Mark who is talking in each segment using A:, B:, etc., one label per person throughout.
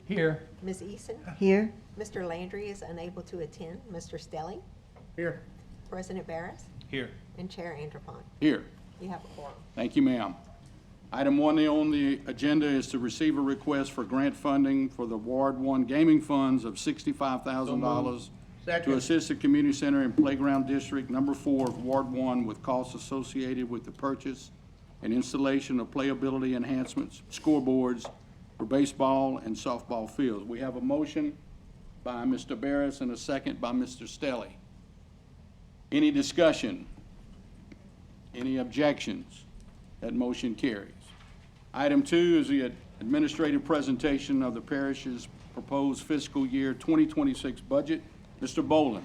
A: Here.
B: Ms. Eason.
C: Here.
B: Mr. Landry is unable to attend. Mr. Stelling.
A: Here.
B: President Barris.
A: Here.
B: And Chair Anderpont.
D: Here.
B: You have a quorum.
D: Thank you, ma'am. Item 1 on the agenda is to receive a request for grant funding for the Ward 1 gaming funds of $65,000 to
A: Second.
D: assist the community center and playground district number 4 of Ward 1 with costs associated with the purchase and installation of playability enhancements, scoreboards for baseball and softball fields. We have a motion by Mr. Barris and a second by Mr. Stelly. Any discussion? Any objections? That motion carries. Item 2 is the administrative presentation of the parish's proposed fiscal year 2026 budget. Mr. Boland.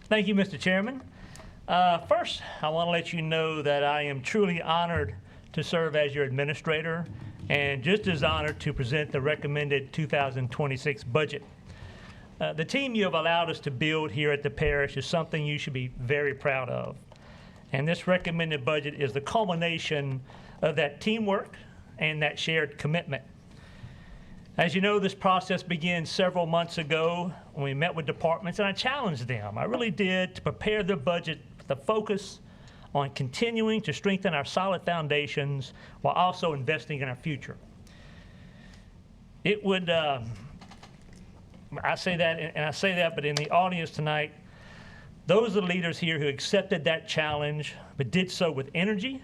E: Thank you, Mr. Chairman. First, I want to let you know that I am truly honored to serve as your administrator and just as honored to present the recommended 2026 budget. The team you have allowed us to build here at the parish is something you should be very proud of. And this recommended budget is the culmination of that teamwork and that shared commitment. As you know, this process began several months ago when we met with departments, and I challenged them. I really did, to prepare the budget with the focus on continuing to strengthen our solid foundations while also investing in our future. It would, I say that, but in the audience tonight, those are the leaders here who accepted that challenge, but did so with energy,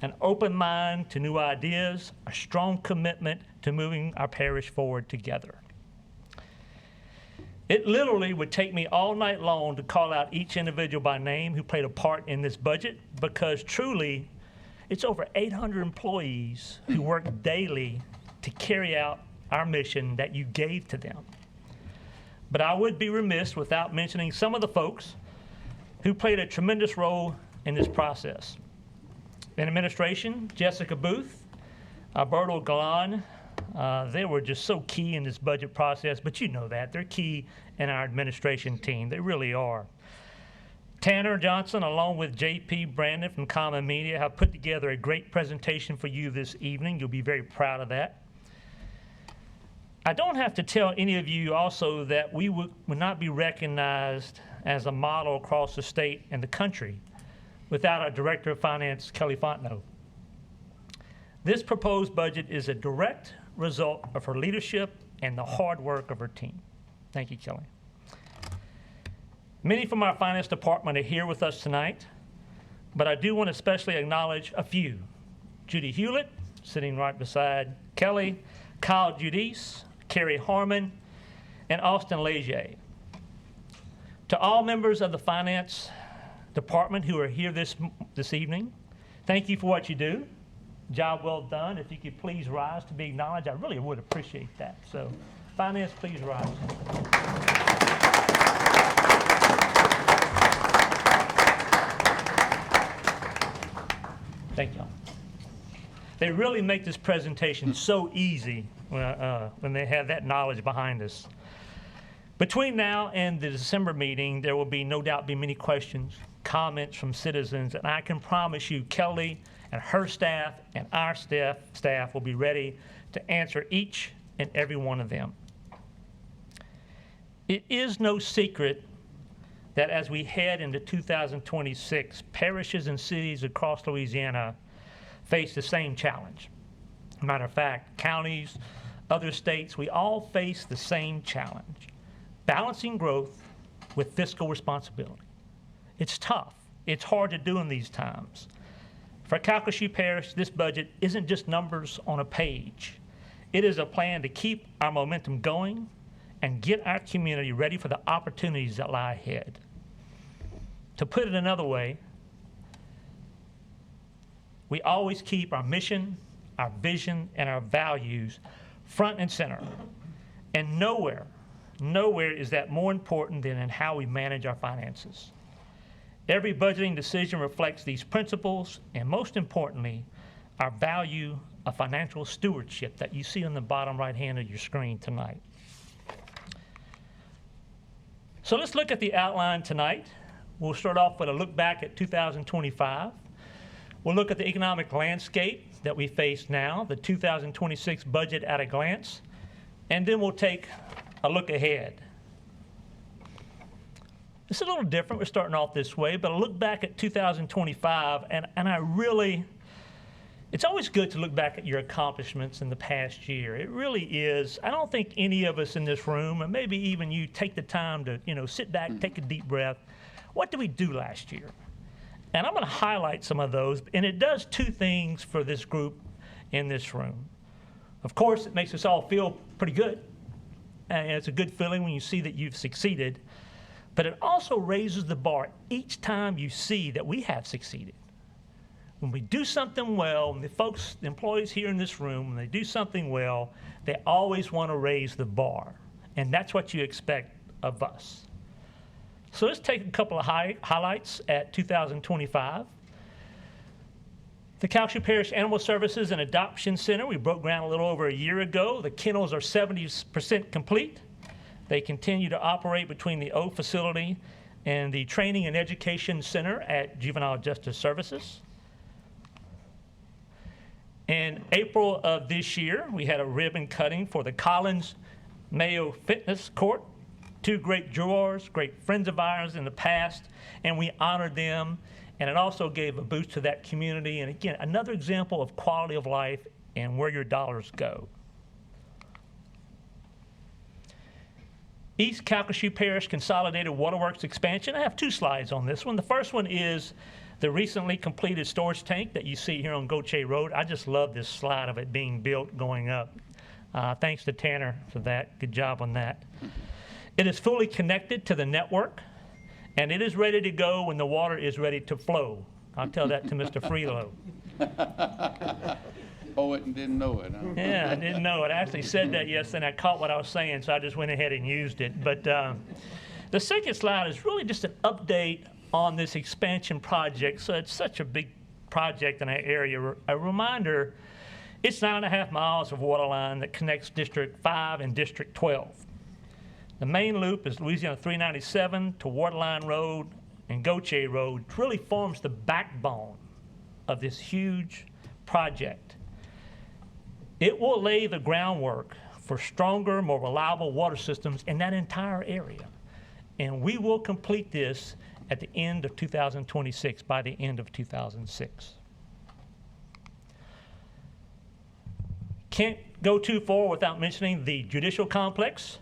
E: an open mind to new ideas, a strong commitment to moving our parish forward together. It literally would take me all night long to call out each individual by name who played a part in this budget, because truly, it's over 800 employees who work daily to carry out our mission that you gave to them. But I would be remiss without mentioning some of the folks who played a tremendous role in this process. In administration, Jessica Booth, Alberto Galan, they were just so key in this budget process, but you know that. They're key in our administration team. They really are. Tanner Johnson, along with J.P. Brandon from Common Media, have put together a great presentation for you this evening. You'll be very proud of that. I don't have to tell any of you also that we would not be recognized as a model across the state and the country without our Director of Finance, Kelly Fontenot. This proposed budget is a direct result of her leadership and the hard work of her team. Thank you, Kelly. Many from our finance department are here with us tonight, but I do want to especially acknowledge a few. Judy Hewlett, sitting right beside Kelly, Kyle Judice, Carrie Harmon, and Austin Leger. To all members of the finance department who are here this evening, thank you for what you do. Job well done. If you could please rise to be acknowledged, I really would appreciate that. So, finance, please rise. Thank y'all. They really make this presentation so easy when they have that knowledge behind us. Between now and the December meeting, there will no doubt be many questions, comments from citizens, and I can promise you Kelly and her staff and our staff will be ready to answer each and every one of them. It is no secret that as we head into 2026, parishes and cities across Louisiana face the same challenge. Matter of fact, counties, other states, we all face the same challenge: balancing growth with fiscal responsibility. It's tough. It's hard to do in these times. For Calcasieu Parish, this budget isn't just numbers on a page. It is a plan to keep our momentum going and get our community ready for the opportunities that lie ahead. To put it another way, we always keep our mission, our vision, and our values front and center. And nowhere is that more important than in how we manage our finances. Every budgeting decision reflects these principles, and most importantly, our value of financial stewardship that you see on the bottom right hand of your screen tonight. So let's look at the outline tonight. We'll start off with a look back at 2025. We'll look at the economic landscape that we face now, the 2026 budget at a glance, and then we'll take a look ahead. It's a little different. We're starting off this way, but I look back at 2025, and I really, it's always good to look back at your accomplishments in the past year. It really is. I don't think any of us in this room, and maybe even you, take the time to, sit back, take a deep breath. What did we do last year? And I'm going to highlight some of those, and it does two things for this group in this room. Of course, it makes us all feel pretty good, and it's a good feeling when you see that you've succeeded, but it also raises the bar each time you see that we have succeeded. When we do something well, and the employees here in this room, when they do something well, they always want to raise the bar, and that's what you expect of us. So let's take a couple of highlights at 2025. The Calhoun Parish Animal Services and Adoption Center, we broke ground a little over a year ago. The kennels are 70% complete. They continue to operate between the O facility and the Training and Education Center at Juvenile Justice Services. In April of this year, we had a ribbon cutting for the Collins Mayo Fitness Court. Two great jurors, great friends of ours in the past, and we honored them, and it also gave a boost to that community. And again, another example of quality of life and where your dollars go. East Calcasieu Parish Consolidated Waterworks expansion. I have two slides on this one. The first one is the recently completed storage tank that you see here on Gautier Road. I just love this slide of it being built, going up. Thanks to Tanner for that. Good job on that. It is fully connected to the network, and it is ready to go when the water is ready to flow. I'll tell that to Mr. Freelo.
D: Poet and didn't know it, huh?
E: Yeah, I didn't know it. I actually said that yesterday, and I caught what I was saying, so I just went ahead and used it. But the second slide is really just an update on this expansion project. So it's such a big project in our area. A reminder, it's 9.5 miles of water line that connects District 5 and District 12. The main loop is Louisiana 397 to Waterline Road and Gautier Road. It really forms the backbone of this huge project. It will lay the groundwork for stronger, more reliable water systems in that entire area. And we will complete this at the end of 2026, by the end of 2006. Can't go too far without mentioning the judicial complex.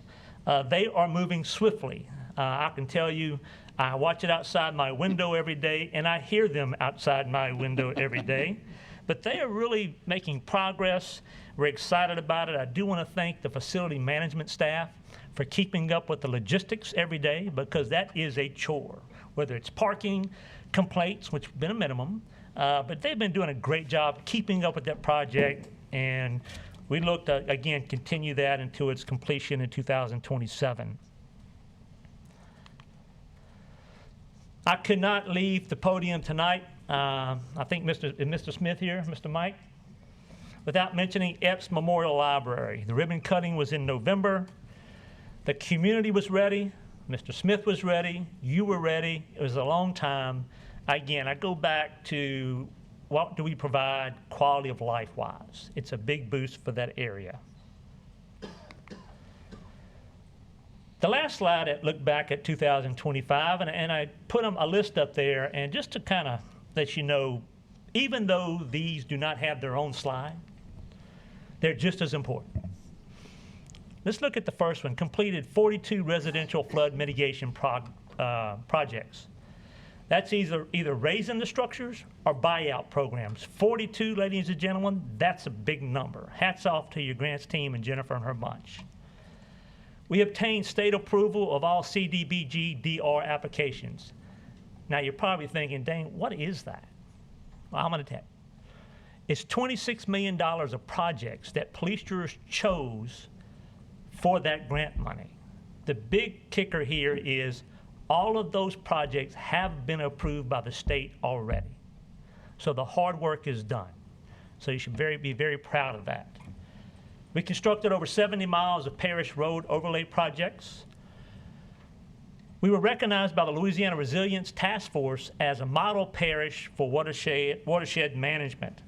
E: They are moving swiftly. I can tell you, I watch it outside my window every day, and I hear them outside my window every day. But they are really making progress. We're excited about it. I do want to thank the facility management staff for keeping up with the logistics every day, because that is a chore, whether it's parking, complaints, which have been a minimum, but they've been doing a great job keeping up with that project, and we look to, again, continue that until its completion in 2027. I could not leave the podium tonight. I think Mr. Smith here, Mr. Mike, without mentioning Epps Memorial Library. The ribbon cutting was in November. The community was ready. Mr. Smith was ready. You were ready. It was a long time. Again, I go back to what do we provide quality of life wise. It's a big boost for that area. The last slide, I looked back at 2025, and I put a list up there, and just to kind of let you know, even though these do not have their own slide, they're just as important. Let's look at the first one. Completed 42 residential flood mitigation projects. That's either raising the structures or buyout programs. 42, ladies and gentlemen, that's a big number. Hats off to your grants team and Jennifer and her bunch. We obtained state approval of all CDBG DR applications. Now you're probably thinking, dang, what is that? Well, I'm going to tell you. It's $26 million of projects that police jurors chose for that grant money. The big kicker here is all of those projects have been approved by the state already. So the hard work is done. So you should be very proud of that. We constructed over 70 miles of parish road overlay projects. We were recognized by the Louisiana Resilience Task Force as a model parish for watershed management.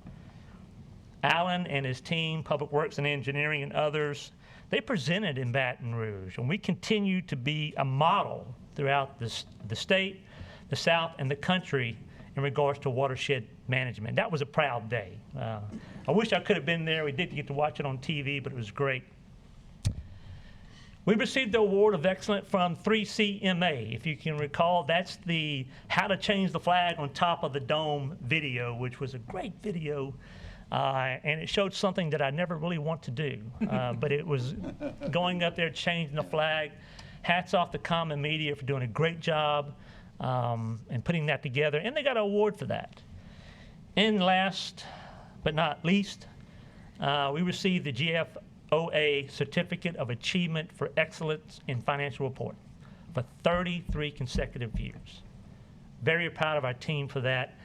E: Alan and his team, Public Works and Engineering and others, they presented in Baton Rouge, and we continue to be a model throughout the state, the South, and the country in regards to watershed management. That was a proud day. I wish I could have been there. We did get to watch it on TV, but it was great. We received the Award of Excellence from 3CMA. If you can recall, that's the How to Change the Flag on Top of the Dome video, which was a great video. And it showed something that I never really want to do. But it was going up there, changing the flag. Hats off to Common Media for doing a great job and putting that together. And they got an award for that. And last but not least, we received the GFOA Certificate of Achievement for Excellence in Financial Reporting for 33 consecutive years. Very proud of our team for that.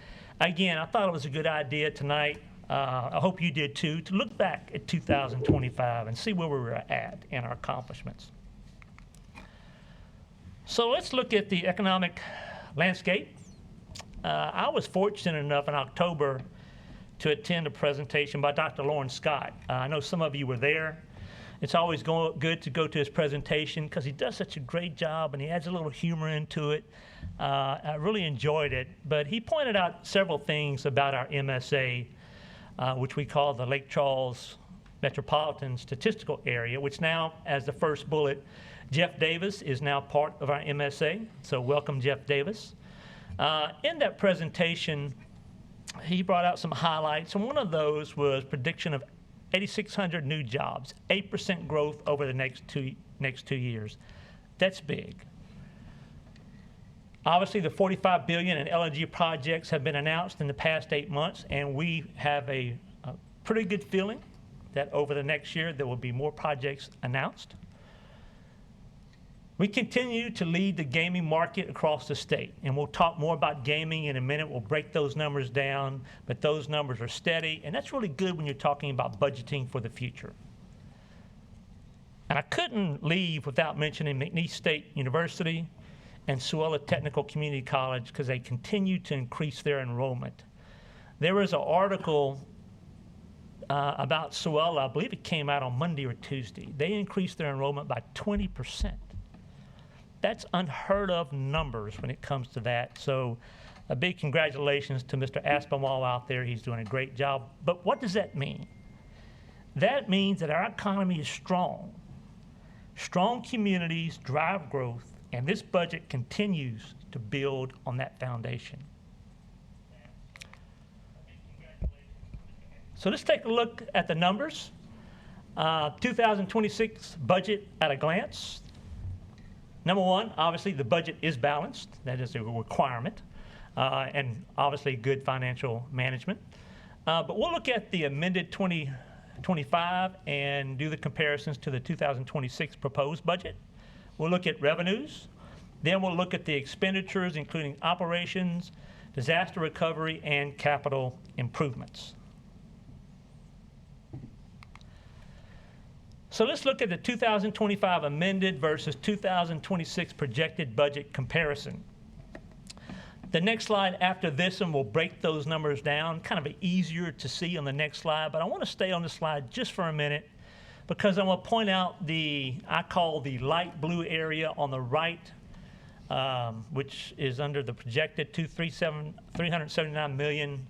E: Again, I thought it was a good idea tonight. I hope you did too, to look back at 2025 and see where we were at in our accomplishments. So let's look at the economic landscape. I was fortunate enough in October to attend a presentation by Dr. Lauren Scott. I know some of you were there. It's always good to go to his presentation because he does such a great job and he adds a little humor into it. I really enjoyed it, but he pointed out several things about our MSA, which we call the Lake Charles Metropolitan Statistical Area, which now, as the first bullet, Jeff Davis is now part of our MSA. So welcome, Jeff Davis. In that presentation, he brought out some highlights, and one of those was prediction of 8,600 new jobs, 8% growth over the next two years. That's big. Obviously, the $45 billion in LNG projects have been announced in the past 8 months, and we have a pretty good feeling that over the next year there will be more projects announced. We continue to lead the gaming market across the state, and we'll talk more about gaming in a minute. We'll break those numbers down, but those numbers are steady, and that's really good when you're talking about budgeting for the future. And I couldn't leave without mentioning McNeese State University and Suella Technical Community College because they continue to increase their enrollment. There was an article about Suella, I believe it came out on Monday or Tuesday. They increased their enrollment by 20%. That's unheard of numbers when it comes to that. So a big congratulations to Mr. Aspinwall out there. He's doing a great job. But what does that mean? That means that our economy is strong. Strong communities drive growth, and this budget continues to build on that foundation. So let's take a look at the numbers. 2026 budget at a glance. Number one, obviously the budget is balanced. That is a requirement, and obviously good financial management. But we'll look at the amended 2025 and do the comparisons to the 2026 proposed budget. We'll look at revenues. Then we'll look at the expenditures, including operations, disaster recovery, and capital improvements. So let's look at the 2025 amended versus 2026 projected budget comparison. The next slide after this one will break those numbers down, kind of easier to see on the next slide, but I want to stay on this slide just for a minute because I want to point out I call the light blue area on the right, which is under the projected $379 million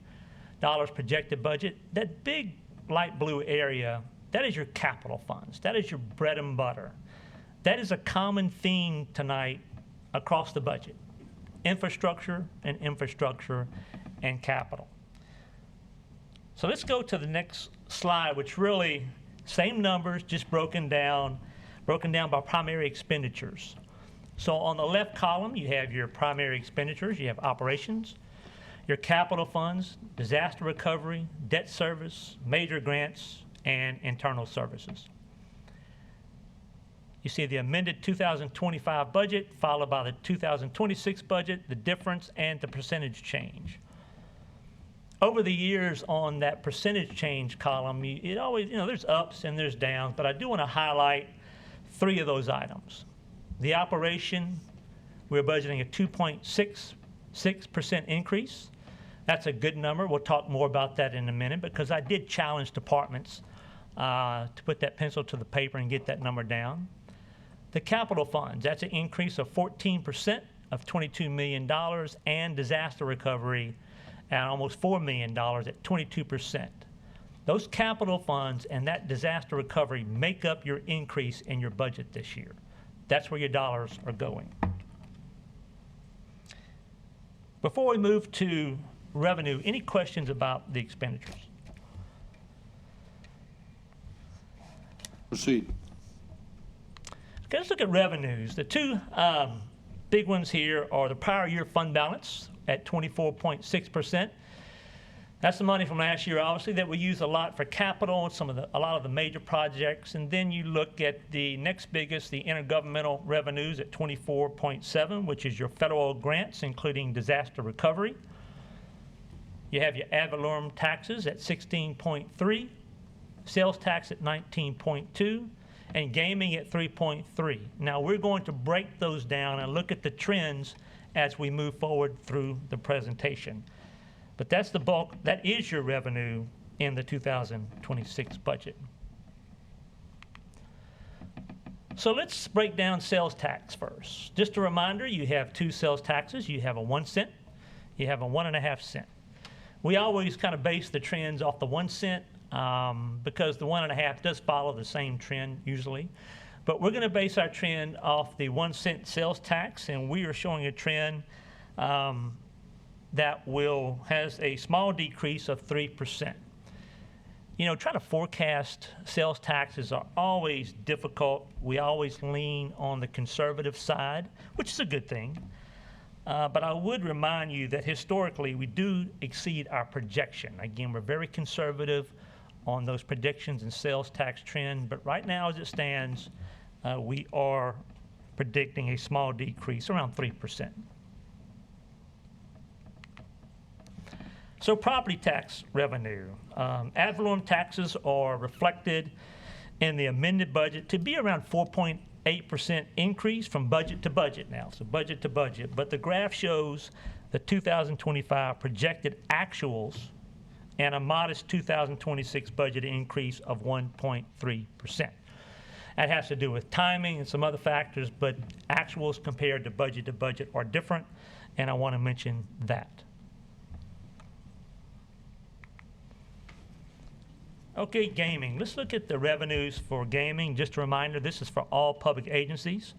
E: projected budget. That big light blue area, that is your capital funds. That is your bread and butter. That is a common theme tonight across the budget. Infrastructure and capital. So let's go to the next slide, which really, same numbers, just broken down by primary expenditures. So on the left column, you have your primary expenditures, you have operations, your capital funds, disaster recovery, debt service, major grants, and internal services. You see the amended 2025 budget followed by the 2026 budget, the difference, and the percentage change. Over the years on that percentage change column, it always, there's ups and there's downs, but I do want to highlight 3 of those items. The operation, we're budgeting a 2.66% increase. That's a good number. We'll talk more about that in a minute because I did challenge departments to put that pencil to the paper and get that number down. The capital funds, that's an increase of 14% of $22 million, and disaster recovery at almost $4 million at 22%. Those capital funds and that disaster recovery make up your increase in your budget this year. That's where your dollars are going. Before we move to revenue, any questions about the expenditures?
D: Proceed.
E: Okay, let's look at revenues. The two big ones here are the prior year fund balance at 24.6%. That's the money from last year, obviously, that we use a lot for capital and a lot of the major projects. And then you look at the next biggest, the intergovernmental revenues at 24.7, which is your federal grants, including disaster recovery. You have your ad valorem taxes at 16.3, sales tax at 19.2, and gaming at 3.3. Now we're going to break those down and look at the trends as we move forward through the presentation. But that's the bulk, that is your revenue in the 2026 budget. So let's break down sales tax first. Just a reminder, you have two sales taxes. You have a 1 cent, you have a 1.5 cent. We always kind of base the trends off the 1 cent because the 1.5 does follow the same trend usually. But we're going to base our trend off the 1 cent sales tax, and we are showing a trend that has a small decrease of 3%. You know, trying to forecast sales taxes are always difficult. We always lean on the conservative side, which is a good thing. But I would remind you that historically we do exceed our projection. Again, we're very conservative on those predictions and sales tax trend, but right now as it stands, we are predicting a small decrease, around 3%. So property tax revenue. Ad valorem taxes are reflected in the amended budget to be around 4.8% increase from budget to budget now, so budget to budget. But the graph shows the 2025 projected actuals and a modest 2026 budget increase of 1.3%. That has to do with timing and some other factors, but actuals compared to budget are different, and I want to mention that. Okay, gaming. Let's look at the revenues for gaming. Just a reminder, this is for all public agencies.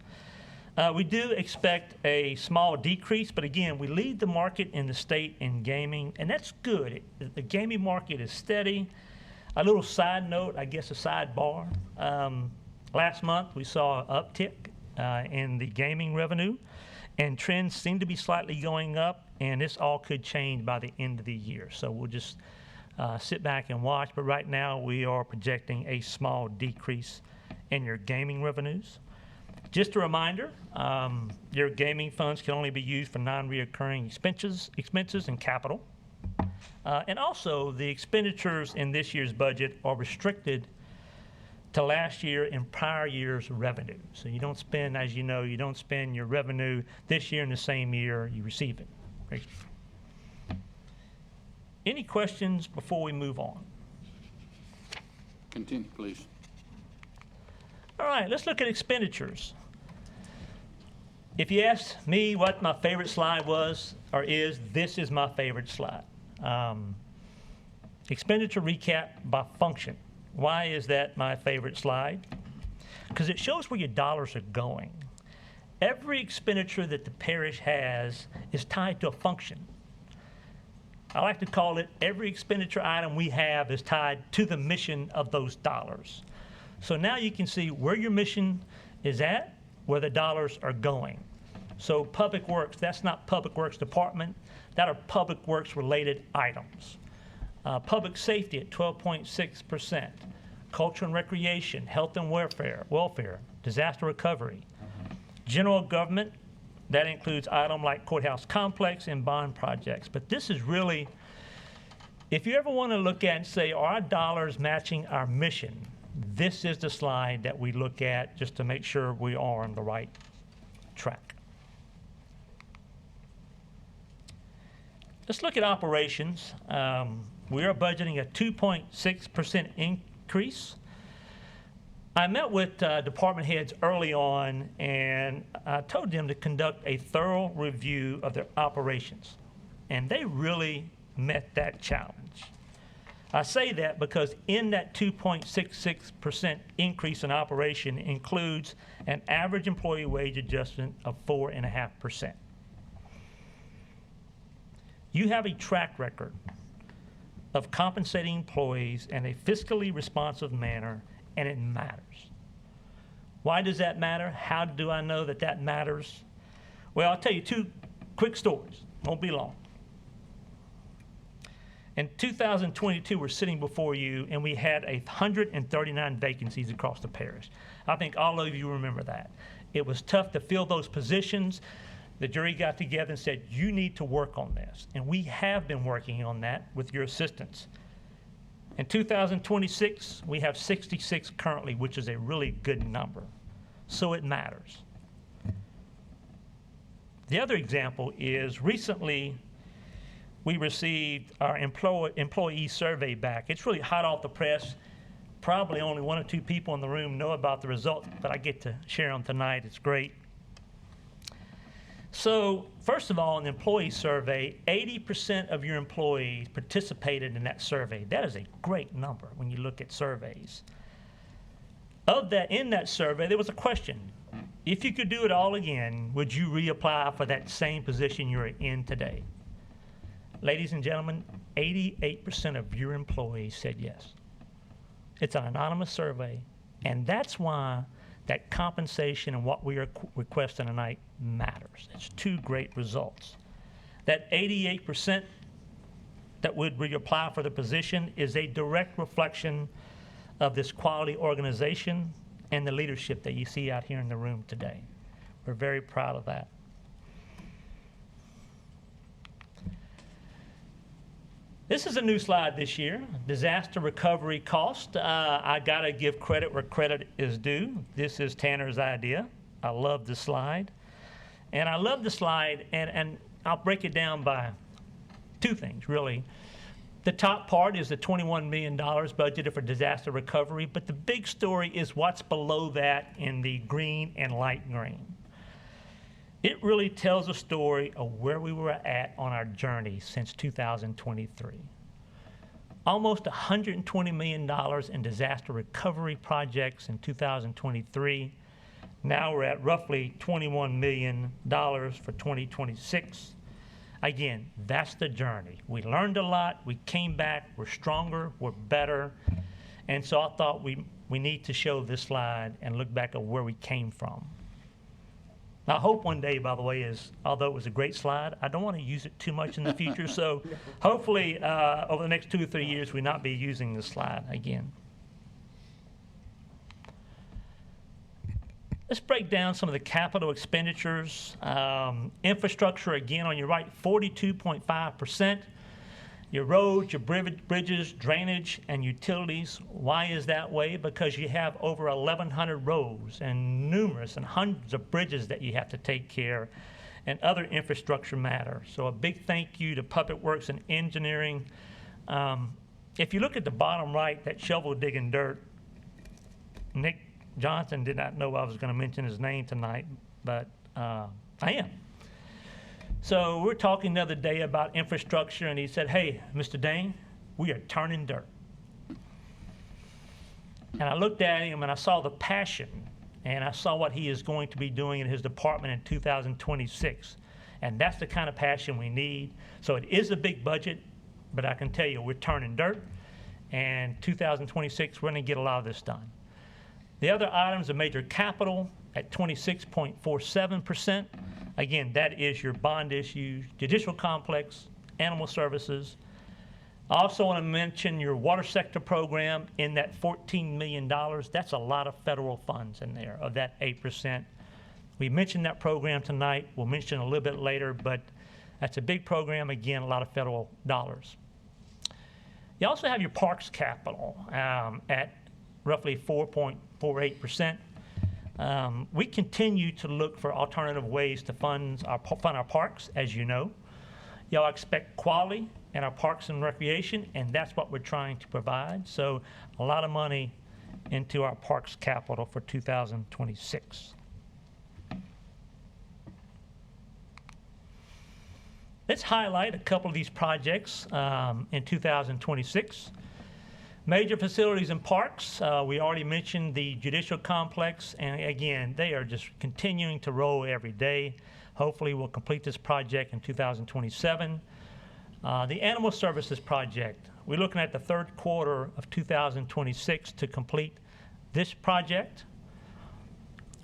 E: We do expect a small decrease, but again, we lead the market in the state in gaming, and that's good. The gaming market is steady. A little side note, I guess a sidebar. Last month, we saw an uptick in the gaming revenue, and trends seem to be slightly going up, and this all could change by the end of the year. So we'll just sit back and watch, but right now we are projecting a small decrease in your gaming revenues. Just a reminder, your gaming funds can only be used for non-reoccurring expenses and capital. And also, the expenditures in this year's budget are restricted to last year and prior year's revenue. So you don't spend, as you know, you don't spend your revenue this year in the same year you receive it. Great. Any questions before we move on?
D: Continue, please.
E: All right, let's look at expenditures. If you ask me what my favorite slide was or is, this is my favorite slide. Expenditure recap by function. Why is that my favorite slide? Because it shows where your dollars are going. Every expenditure that the parish has is tied to a function. I like to call it every expenditure item we have is tied to the mission of those dollars. So now you can see where your mission is at, where the dollars are going. So public works, that's not public works department, that are public works related items. Public safety at 12.6%. Culture and recreation, health and welfare, disaster recovery. General government, that includes items like courthouse complex and bond projects. But this is really, if you ever want to look at and say, are our dollars matching our mission? This is the slide that we look at just to make sure we are on the right track. Let's look at operations. We are budgeting a 2.6% increase. I met with department heads early on, and I told them to conduct a thorough review of their operations, and they really met that challenge. I say that because in that 2.66% increase in operation includes an average employee wage adjustment of 4.5%. You have a track record of compensating employees in a fiscally responsive manner, and it matters. Why does that matter? How do I know that that matters? Well, I'll tell you two quick stories. Won't be long. In 2022, we're sitting before you, and we had 139 vacancies across the parish. I think all of you remember that. It was tough to fill those positions. The jury got together and said, you need to work on this. And we have been working on that with your assistance. In 2026, we have 66 currently, which is a really good number. So it matters. The other example is recently we received our employee survey back. It's really hot off the press. Probably only one or two people in the room know about the results, but I get to share them tonight. It's great. So first of all, in the employee survey, 80% of your employees participated in that survey. That is a great number when you look at surveys. Of that, in that survey, there was a question. If you could do it all again, would you reapply for that same position you're in today? Ladies and gentlemen, 88% of your employees said yes. It's an anonymous survey, and that's why that compensation and what we are requesting tonight matters. It's two great results. That 88% that would reapply for the position is a direct reflection of this quality organization and the leadership that you see out here in the room today. We're very proud of that. This is a new slide this year, disaster recovery cost. I gotta give credit where credit is due. This is Tanner's idea. I love the slide. And I love the slide, and I'll break it down by two things, really. The top part is the $21 million budgeted for disaster recovery, but the big story is what's below that in the green and light green. It really tells a story of where we were at on our journey since 2023. Almost $120 million in disaster recovery projects in 2023. Now we're at roughly $21 million for 2026. Again, that's the journey. We learned a lot, we came back, we're stronger, we're better. And so I thought we need to show this slide and look back at where we came from. I hope one day, by the way, although it was a great slide, I don't want to use it too much in the future. So hopefully over the next 2 or 3 years, we'll not be using this slide again. Let's break down some of the capital expenditures. Infrastructure, again, on your right, 42.5%. Your roads, your bridges, drainage, and utilities. Why is that way? Because you have over 1,100 roads and numerous and hundreds of bridges that you have to take care of, and other infrastructure matters. So a big thank you to Public Works and Engineering. If you look at the bottom right, that shovel digging dirt, Nick Johnson did not know I was going to mention his name tonight, but I am. So we're talking the other day about infrastructure, and he said, hey, Mr. Dane, we are turning dirt. And I looked at him, and I saw the passion, and I saw what he is going to be doing in his department in 2026. And that's the kind of passion we need. So it is a big budget, but I can tell you we're turning dirt, and 2026, we're going to get a lot of this done. The other items are major capital at 26.47%. Again, that is your bond issues, judicial complex, animal services. I also want to mention your water sector program in that $14 million. That's a lot of federal funds in there of that 8%. We mentioned that program tonight. We'll mention it a little bit later, but that's a big program. Again, a lot of federal dollars. You also have your parks capital at roughly 4.48%. We continue to look for alternative ways to fund our parks, as you know. Y'all expect quality in our parks and recreation, and that's what we're trying to provide. So a lot of money into our parks capital for 2026. Let's highlight a couple of these projects in 2026. Major facilities and parks, we already mentioned the judicial complex, and again, they are just continuing to roll every day. Hopefully we'll complete this project in 2027. The animal services project, we're looking at the third quarter of 2026 to complete this project.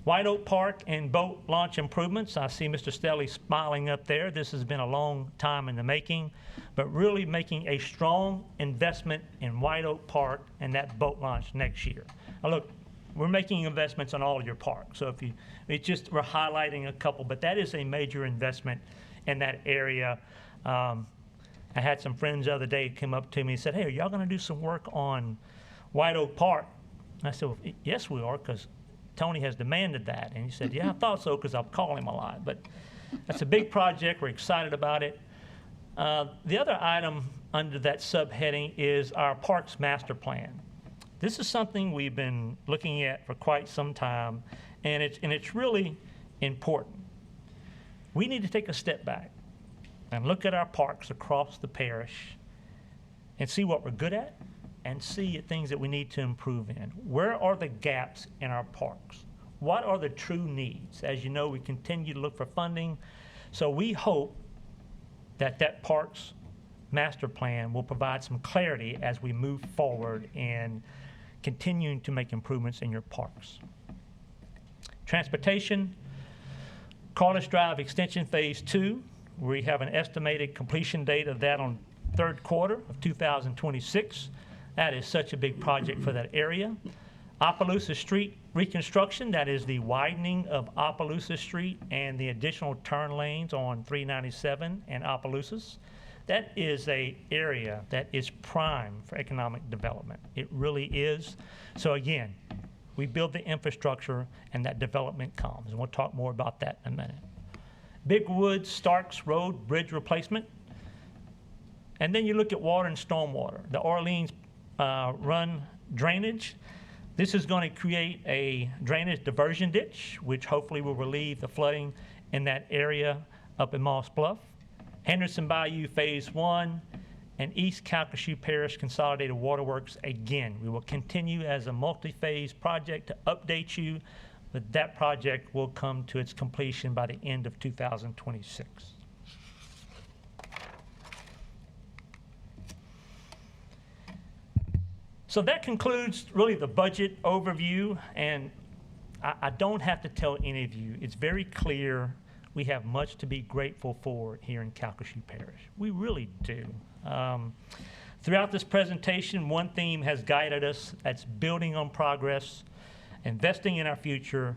E: White Oak Park and boat launch improvements. I see Mr. Stelly smiling up there. This has been a long time in the making, but really making a strong investment in White Oak Park and that boat launch next year. Now look, we're making investments on all your parks. So we're highlighting a couple, but that is a major investment in that area. I had some friends the other day come up to me and said, hey, are y'all gonna do some work on White Oak Park? And I said, well, yes, we are, because Tony has demanded that. And he said, yeah, I thought so, because I'll call him a lot. But that's a big project. We're excited about it. The other item under that subheading is our Parks Master Plan. This is something we've been looking at for quite some time, and it's really important. We need to take a step back and look at our parks across the parish and see what we're good at and see things that we need to improve in. Where are the gaps in our parks? What are the true needs? As you know, we continue to look for funding. So we hope that that Parks Master Plan will provide some clarity as we move forward in continuing to make improvements in your parks. Transportation, Carlos Drive Extension Phase 2. We have an estimated completion date of that on third quarter of 2026. That is such a big project for that area. Opelousas Street reconstruction, that is the widening of Opelousas Street and the additional turn lanes on 397 and Opelousas. That is an area that is prime for economic development. It really is. So again, we build the infrastructure and that development comes. And we'll talk more about that in a minute. Big Woods Starks Road bridge replacement. And then you look at water and stormwater. The Orleans Run drainage. This is going to create a drainage diversion ditch, which hopefully will relieve the flooding in that area up in Moss Bluff. Henderson Bayou Phase 1 and East Calcasieu Parish Consolidated Waterworks. Again, we will continue as a multi-phase project to update you, but that project will come to its completion by the end of 2026. So that concludes really the budget overview, and I don't have to tell any of you, it's very clear we have much to be grateful for here in Calcasieu Parish. We really do. Throughout this presentation, one theme has guided us. That's building on progress, investing in our future,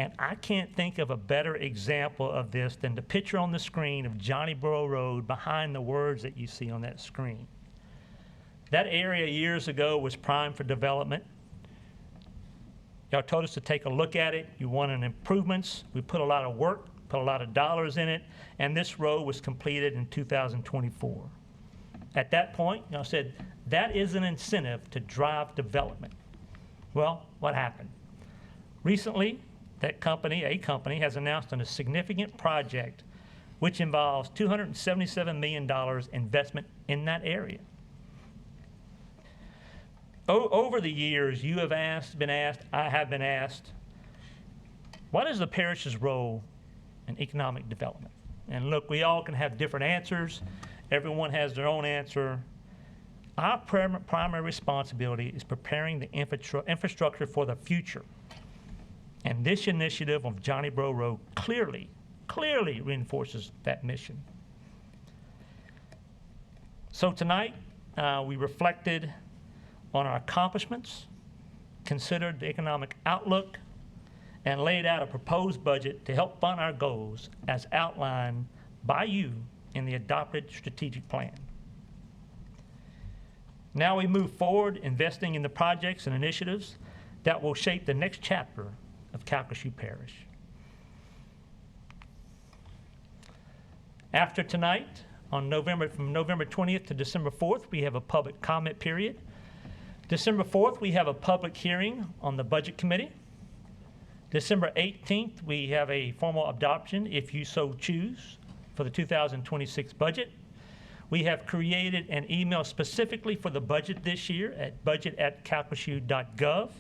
E: and I can't think of a better example of this than the picture on the screen of Johnny Burrow Road behind the words that you see on that screen. That area years ago was primed for development. Y'all told us to take a look at it. You wanted improvements. We put a lot of work, put a lot of dollars in it, and this road was completed in 2024. At that point, y'all said, that is an incentive to drive development. Well, what happened? Recently, a company has announced on a significant project which involves $277 million investment in that area. Over the years, you have been asked, I have been asked, what is the parish's role in economic development? And look, we all can have different answers. Everyone has their own answer. Our primary responsibility is preparing the infrastructure for the future. And this initiative of Johnny Burrow Road clearly reinforces that mission. So tonight, we reflected on our accomplishments, considered the economic outlook, and laid out a proposed budget to help fund our goals as outlined by you in the adopted strategic plan. Now we move forward investing in the projects and initiatives that will shape the next chapter of Calcasieu Parish. After tonight, From November 20th to December 4th, we have a public comment period. December 4th, we have a public hearing on the Budget Committee. December 18th, we have a formal adoption, if you so choose, for the 2026 budget. We have created an email specifically for the budget this year at budget@calcasieu.gov.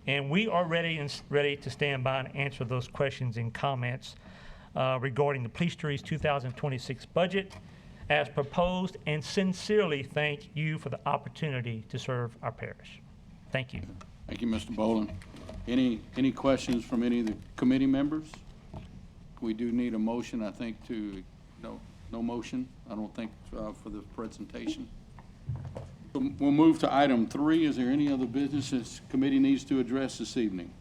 E: And we are ready to stand by and answer those questions and comments regarding the Police Jury's 2026 budget as proposed, and sincerely thank you for the opportunity to serve our parish. Thank you.
D: Thank you, Mr. Boland. Any questions from any of the committee members? We do need a motion, I think, no motion, I don't think, for the presentation. So we'll move to item 3. Is there any other business this committee needs to address this evening?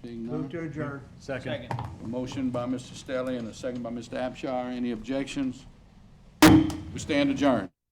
D: Seeing none?
A: Move to adjourn.
C: Second.
D: A motion by Mr. Stelly and a second by Mr. Abshire. Any objections? We stand adjourned.